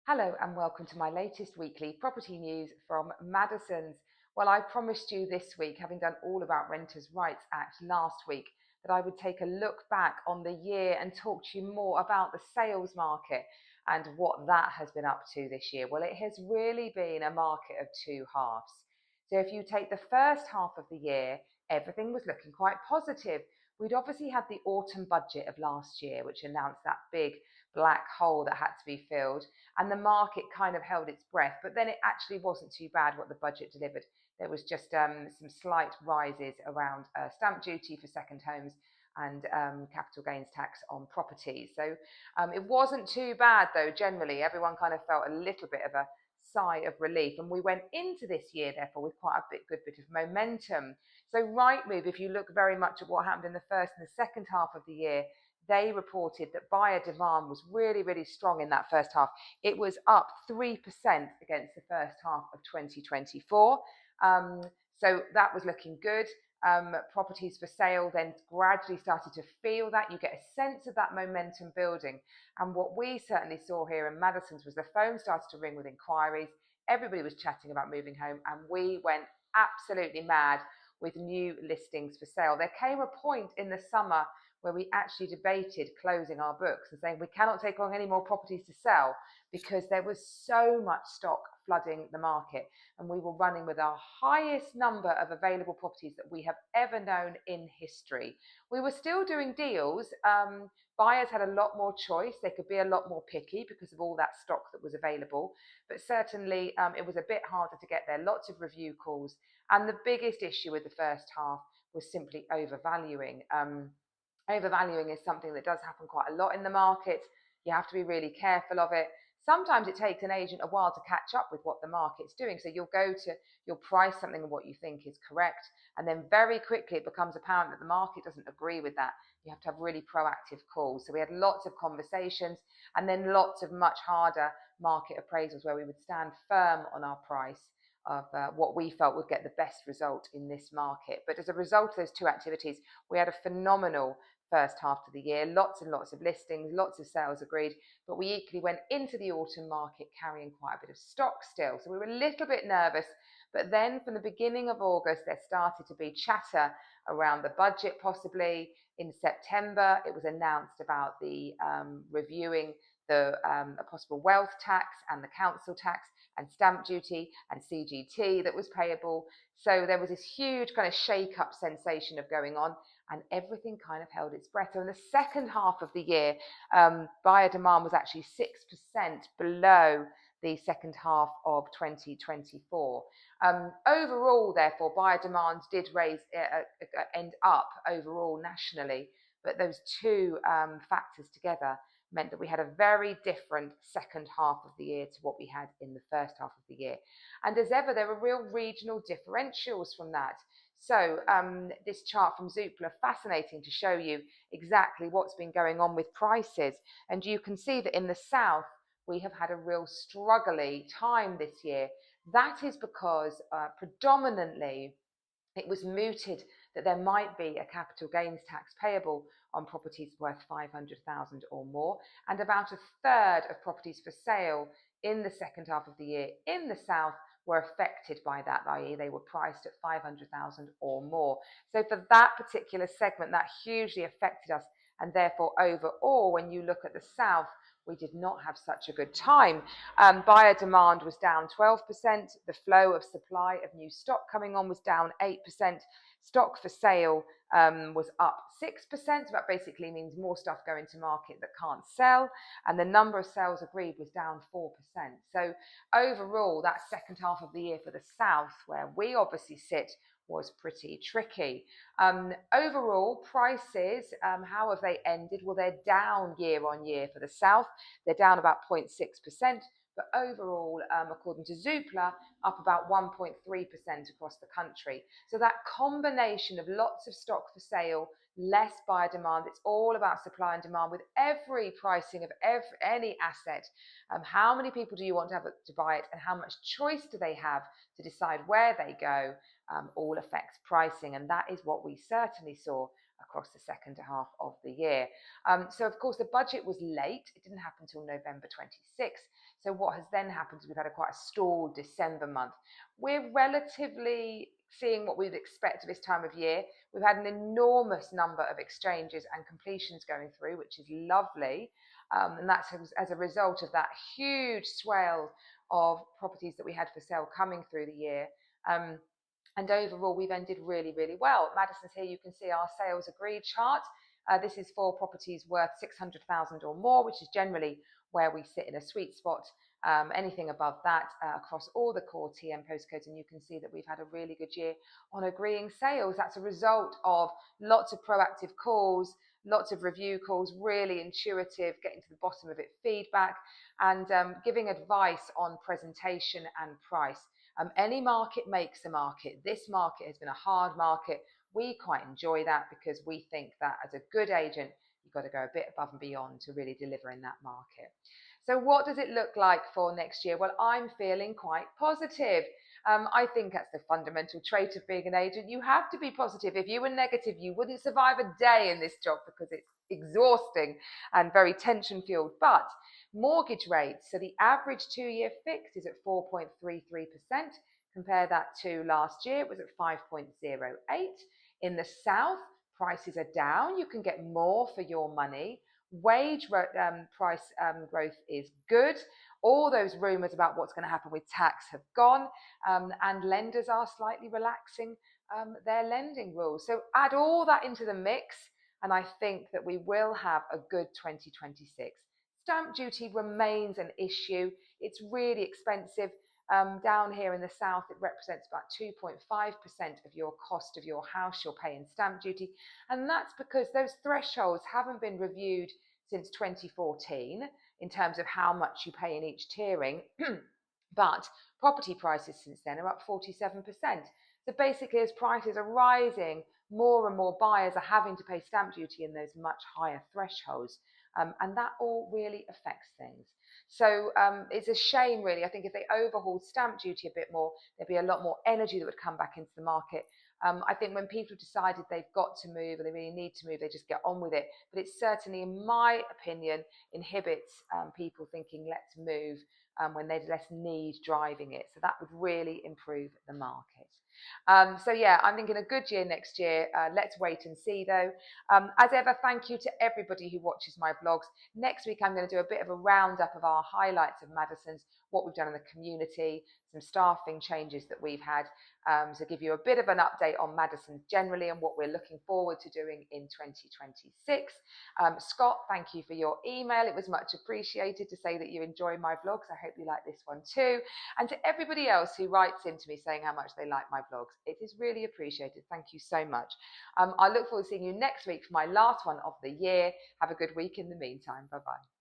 Hello and welcome to my latest weekly property news from Madison's. Well, I promised you this week, having done all about Renters' Rights Act last week, that I would take a look back on the year and talk to you more about the sales market and what that has been up to this year. Well, it has really been a market of two halves. So if you take the first half of the year, everything was looking quite positive. We'd obviously had the autumn budget of last year, which announced that big black hole that had to be filled, and the market kind of held its breath. But then it actually wasn't too bad what the budget delivered. There was just some slight rises around stamp duty for second homes and capital gains tax on properties. So it wasn't too bad, though. Generally, everyone kind of felt a little bit of a sigh of relief, and we went into this year therefore with quite a good bit of momentum. So Rightmove, if you look very much at what happened in the first and the second half of the year, they reported that buyer demand was really, really strong in that first half. It was up 3% against the first half of 2024. So that was looking good. Properties for sale then gradually started to feel that. You get a sense of that momentum building. And what we certainly saw here in Madison's was the phone started to ring with inquiries. Everybody was chatting about moving home, and we went absolutely mad with new listings for sale. There came a point in the summer where we actually debated closing our books and saying we cannot take on any more properties to sell because there was so much stock flooding the market, and we were running with our highest number of available properties that we have ever known in history. We were still doing deals. Buyers had a lot more choice. They could be a lot more picky because of all that stock that was available, but certainly it was a bit harder to get there. Lots of review calls, and the biggest issue with the first half was simply overvaluing. Overvaluing is something that does happen quite a lot in the market. You have to be really careful of it. Sometimes it takes an agent a while to catch up with what the market's doing. So you'll price something of what you think is correct, and then very quickly it becomes apparent that the market doesn't agree with that. You have to have really proactive calls. So we had lots of conversations, and then lots of much harder market appraisals where we would stand firm on our price of what we felt would get the best result in this market. But as a result of those two activities, we had a phenomenal first half of the year, lots and lots of listings, lots of sales agreed, but we equally went into the autumn market carrying quite a bit of stock still. So we were a little bit nervous, but then from the beginning of August, there started to be chatter around the budget possibly. In September, it was announced about the reviewing the a possible wealth tax and the council tax and stamp duty and CGT that was payable. So there was this huge kind of shake-up sensation of going on, and everything kind of held its breath. So in the second half of the year, buyer demand was actually 6% below the second half of 2024. Overall, therefore, buyer demand did end up overall nationally, but those two factors together meant that we had a very different second half of the year to what we had in the first half of the year. And as ever, there were real regional differentials from that. So this chart from Zoopla, fascinating to show you exactly what's been going on with prices. And you can see that in the south, we have had a real struggly time this year. That is because predominantly it was mooted that there might be a capital gains tax payable on properties worth 500,000 or more, and about a third of properties for sale in the second half of the year in the south were affected by that, i.e. they were priced at 500,000 or more. So for that particular segment, that hugely affected us, and therefore overall, when you look at the south, we did not have such a good time. Buyer demand was down 12%. The flow of supply of new stock coming on was down 8%. Stock for sale was up 6%. That basically means more stuff going to market that can't sell. And the number of sales agreed was down 4%. So overall, that second half of the year for the south, where we obviously sit, was pretty tricky. Overall, prices, how have they ended? Well, they're down year on year for the south. They're down about 0.6%, but overall, according to Zoopla, up about 1.3% across the country. So that combination of lots of stock for sale, less buyer demand, it's all about supply and demand with every pricing of any asset. How many people do you want to have to buy it, and how much choice do they have to decide where they go? All affects pricing, and that is what we certainly saw across the second half of the year. So of course the budget was late. It didn't happen until November 26th. So what has then happened is we've had quite a stalled December month. We're relatively seeing what we'd expect at this time of year. We've had an enormous number of exchanges and completions going through, which is lovely. And that's as a result of that huge swell of properties that we had for sale coming through the year. And overall, we've ended really, really well. Madison's here, you can see our sales agreed chart. This is for properties worth 600,000 or more, which is generally where we sit in a sweet spot. Anything above that across all the core TM postcodes, and you can see that we've had a really good year on agreeing sales. That's a result of lots of proactive calls, lots of review calls, really intuitive, getting to the bottom of it, feedback, and giving advice on presentation and price. Any market makes a market. This market has been a hard market. We quite enjoy that because we think that as a good agent, you've got to go a bit above and beyond to really deliver in that market. So what does it look like for next year? Well, I'm feeling quite positive. I think that's the fundamental trait of being an agent. You have to be positive. If you were negative, you wouldn't survive a day in this job because it's exhausting and very tension fueled. But mortgage rates, so the average 2-year fixed is at 4.33%. Compare that to last year, it was at 5.08. In the south, prices are down. You can get more for your money. Wage price growth is good. All those rumours about what's going to happen with tax have gone, and lenders are slightly relaxing their lending rules. So add all that into the mix, and I think that we will have a good 2026. Stamp duty remains an issue. It's really expensive. Down here in the south, it represents about 2.5% of your cost of your house you'll pay in stamp duty. And that's because those thresholds haven't been reviewed since 2014 in terms of how much you pay in each tiering. But property prices since then are up 47%. So basically, as prices are rising, more and more buyers are having to pay stamp duty in those much higher thresholds. And that all really affects things. So it's a shame, really. I think if they overhauled stamp duty a bit more, there'd be a lot more energy that would come back into the market. I think when people have decided they've got to move or they really need to move, they just get on with it. But it certainly, in my opinion, inhibits people thinking, let's move, when there's less need driving it. So that would really improve the market. So yeah, I'm thinking a good year next year. Let's wait and see though. As ever, thank you to everybody who watches my vlogs. Next week, I'm going to do a bit of a roundup of our highlights of Madison's, what we've done in the community, some staffing changes that we've had. So give you a bit of an update on Madison's generally and what we're looking forward to doing in 2026. Scott, thank you for your email. It was much appreciated to say that you enjoy my vlogs. I hope you like this one too. And to everybody else who writes into me saying how much they like my vlogs, it is really appreciated. Thank you so much. I look forward to seeing you next week for my last one of the year. Have a good week in the meantime. Bye-bye.